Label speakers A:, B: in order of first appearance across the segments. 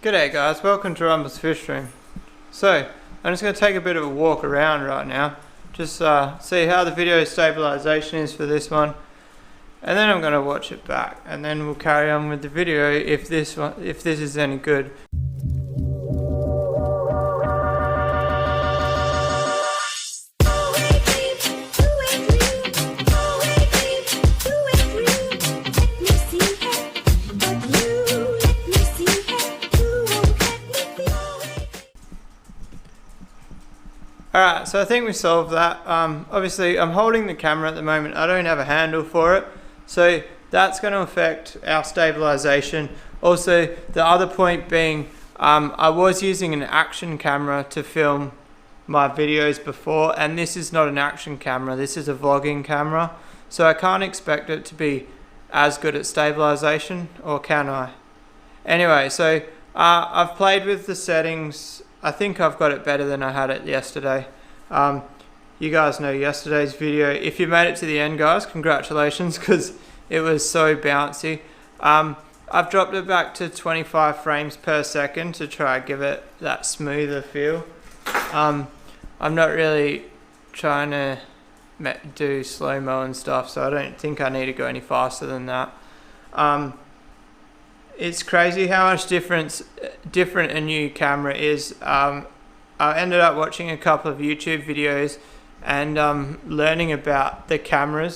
A: G'day guys, welcome to Rumble's Fish Room. So, I'm just going to take a bit of a walk around right now, just see how the video stabilization is for this one, and then I'm going to watch it back, and then we'll carry on with the video if this is any good. Alright, so I think we solved that. Obviously I'm holding the camera at the moment, I don't have a handle for it, so that's going to affect our stabilization. Also, the other point being, I was using an action camera to film my videos before, and this is not an action camera, this is a vlogging camera, so I can't expect it to be as good at stabilization, or can I? Anyway, so I've played with the settings. I think I've got it better than I had it yesterday. You guys know yesterday's video. If you made it to the end, guys, congratulations, because it was so bouncy. I've dropped it back to 25 frames per second to try and give it that smoother feel. I'm not really trying to do slow-mo and stuff, so I don't think I need to go any faster than that. It's crazy how much different a new camera is. I ended up watching a couple of YouTube videos and learning about the camera,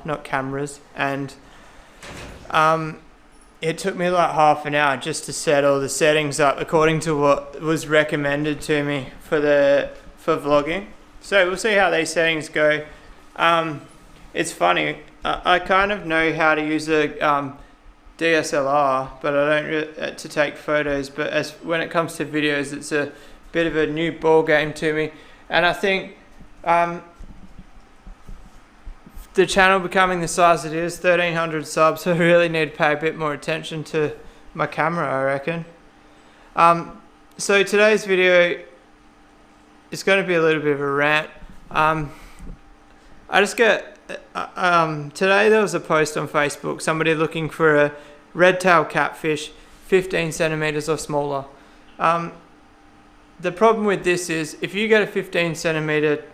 A: not cameras, and it took me like half an hour just to set all the settings up according to what was recommended to me for vlogging. So we'll see how these settings go. It's funny, I kind of know how to use a DSLR, but I don't to take photos, but when it comes to videos, it's a bit of a new ball game to me. And I think the channel becoming the size it is, 1300 subs, I really need to pay a bit more attention to my camera, I reckon. So today's video is going to be a little bit of a rant. Today there was a post on Facebook, somebody looking for a red-tailed catfish 15 centimeters or smaller. The problem with this is, if you get a 15 centimeter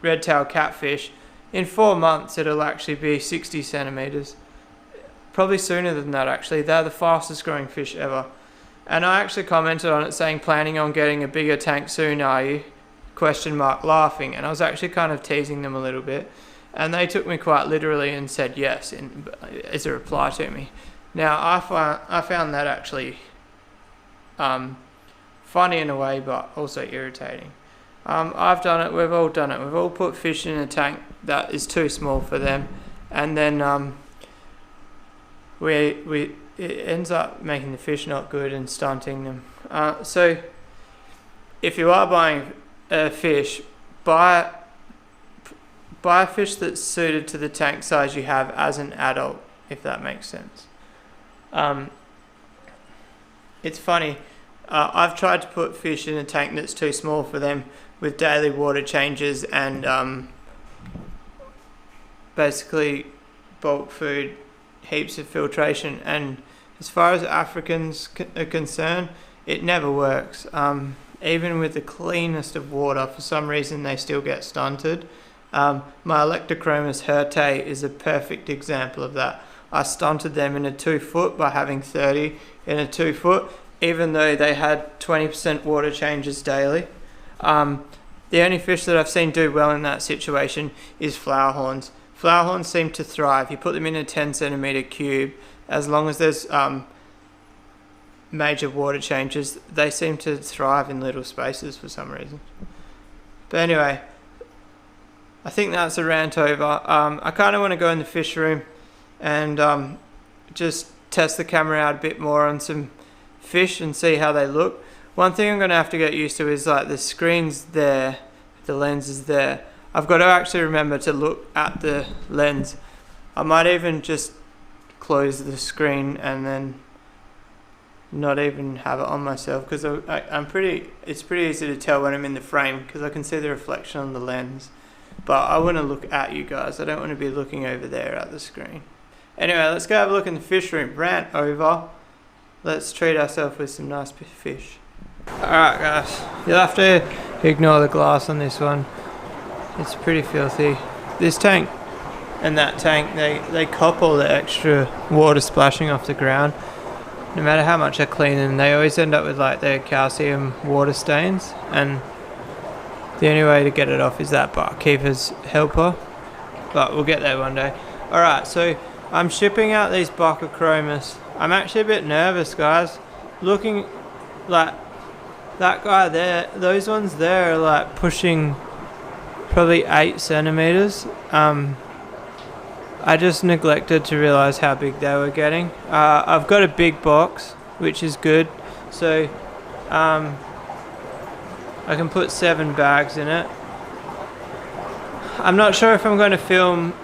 A: red-tailed catfish, in 4 months it'll actually be 60 centimeters. Probably sooner than that actually. They're the fastest growing fish ever. And I actually commented on it saying, planning on getting a bigger tank soon, are you? ? Laughing. And I was actually kind of teasing them a little bit. And they took me quite literally and said yes as a reply to me. Now I found that actually funny in a way, but also irritating. I've done it, we've all done it. We've all put fish in a tank that is too small for them, and then it ends up making the fish not good and stunting them. So if you are buying a fish, buy a fish that's suited to the tank size you have as an adult, if that makes sense. It's funny, I've tried to put fish in a tank that's too small for them with daily water changes and basically bulk food, heaps of filtration, and as far as Africans are concerned, it never works. Even with the cleanest of water, for some reason they still get stunted. My Electrochromis hirtae is a perfect example of that. I stunted them in a 2 foot by having 30 in a 2 foot, even though they had 20% water changes daily. The only fish that I've seen do well in that situation is flowerhorns. Flowerhorns seem to thrive. You put them in a 10 centimeter cube, as long as there's major water changes, they seem to thrive in little spaces for some reason. But anyway, I think that's a rant over. I kind of want to go in the fish room and just test the camera out a bit more on some fish and see how they look. One thing I'm going to have to get used to is like the screen's there, the lens is there. I've got to actually remember to look at the lens. I might even just close the screen and then not even have it on myself, because it's pretty easy to tell when I'm in the frame because I can see the reflection on the lens. But I want to look at you guys, I don't want to be looking over there at the screen. Anyway, let's go have a look in the fish room. Rant over. let's treat ourselves with some nice fish. Alright guys, you'll have to ignore the glass on this one. It's pretty filthy. This tank and that tank, they cop all the extra water splashing off the ground. No matter how much I clean them, they always end up with like their calcium water stains, and the only way to get it off is that barkeeper's helper. But we'll get there one day. Alright, so I'm shipping out these Bocochromis. I'm actually a bit nervous, guys. Looking like that guy there, those ones there are like pushing probably 8 centimeters. I just neglected to realize how big they were getting. I've got a big box, which is good. So I can put 7 bags in it. I'm not sure if I'm going to film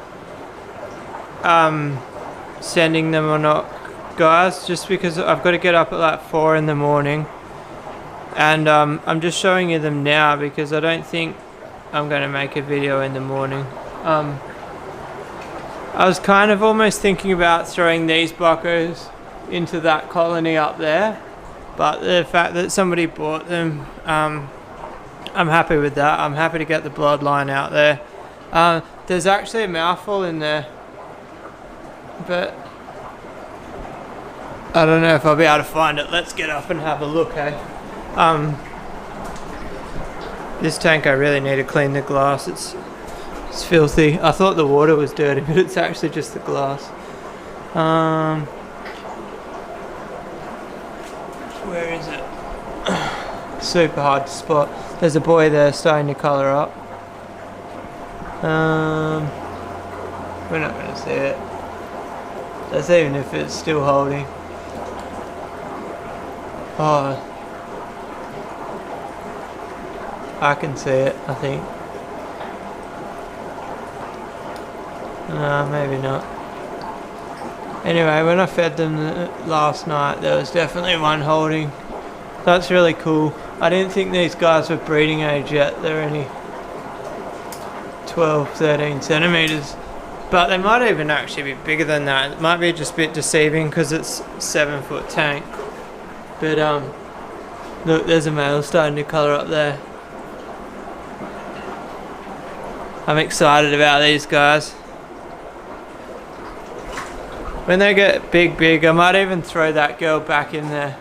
A: sending them or not, guys, just because I've got to get up at like 4 in the morning. And I'm just showing you them now because I don't think I'm going to make a video in the morning. I was kind of almost thinking about throwing these buckos into that colony up there, but the fact that somebody bought them, I'm happy with that. I'm happy to get the bloodline out there. There's actually a mouthful in there, but I don't know if I'll be able to find it. Let's get up and have a look, eh? This tank, I really need to clean the glass. It's filthy. I thought the water was dirty, but it's actually just the glass. Where is it? Super hard to spot. There's a boy there starting to colour up. We're not going to see it. That's even if it's still holding. Oh, I can see it, I think. No, maybe not. Anyway, when I fed them last night, there was definitely one holding. That's really cool. I didn't think these guys were breeding age yet. They're only 12, 13 centimeters. But they might even actually be bigger than that. It might be just a bit deceiving because it's 7-foot tank. But look, there's a male starting to colour up there. I'm excited about these guys. When they get big, I might even throw that girl back in there.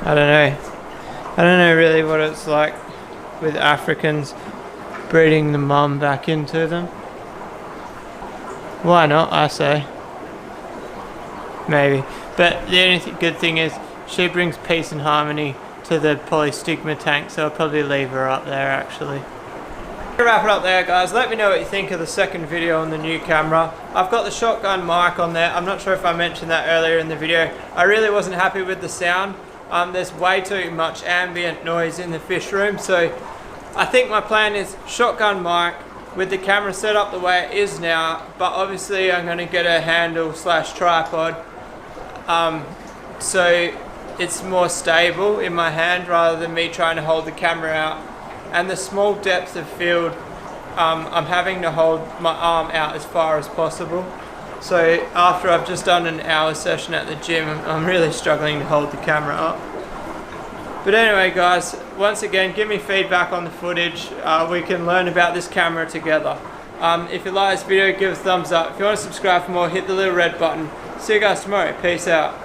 A: I don't know really what it's like with Africans breeding the mum back into them. Why not, I say. Maybe. But the only good thing is she brings peace and harmony to the polystigma tank, so I'll probably leave her up there actually. To wrap it up there, guys, let me know what you think of the second video on the new camera. I've got the shotgun mic on there. I'm not sure if I mentioned that earlier in the video. I really wasn't happy with the sound. There's way too much ambient noise in the fish room, so I think my plan is shotgun mic with the camera set up the way it is now, but obviously I'm going to get a handle / tripod so it's more stable in my hand rather than me trying to hold the camera out. And the small depth of field, I'm having to hold my arm out as far as possible. So after I've just done an hour session at the gym, I'm really struggling to hold the camera up. But anyway guys, once again, give me feedback on the footage. We can learn about this camera together. If you like this video, give it a thumbs up. If you want to subscribe for more, hit the little red button. See you guys tomorrow. Peace out.